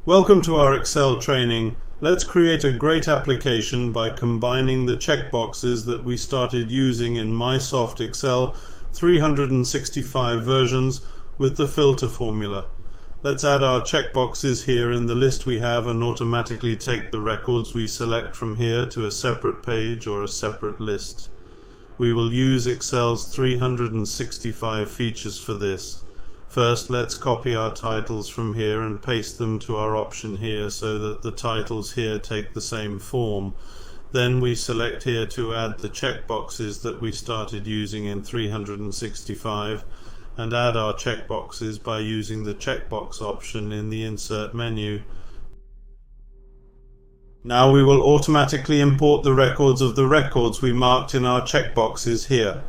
Welcome to our Excel training. Let's create a great application by combining the checkboxes that we started using in Microsoft Excel 365 versions with the filter formula. Let's add our checkboxes here in the list we have and automatically take the records we select from here to a separate page or a separate list. We will use Excel's 365 features for this. First, let's copy our titles from here and paste them to our option here so that the titles here take the same form. Then we select here to add the checkboxes that we started using in 365 and add our checkboxes by using the checkbox option in the Insert menu. Now we will automatically import the records of the records we marked in our checkboxes here.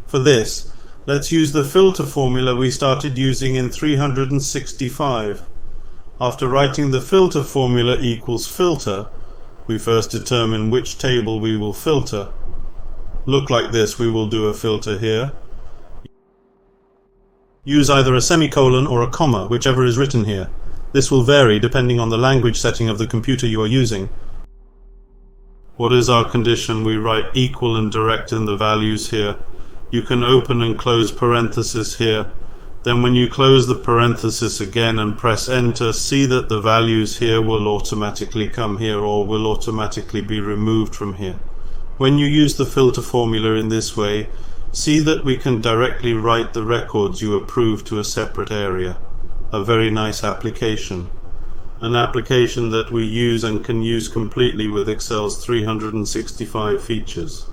For this, let's use the filter formula we started using in 365. After writing the filter formula equals filter, we first determine which table we will filter. Look like this, we will do a filter here. Use either a semicolon or a comma, whichever is written here. This will vary depending on the language setting of the computer you are using. What is our condition? We write equal and direct in the values here. You can open and close parentheses here. Then when you close the parenthesis again and press enter, see that the values here will automatically come here or will automatically be removed from here. When you use the filter formula in this way, see that we can directly write the records you approve to a separate area. A very nice application. An application that we use and can use completely with Excel's 365 features.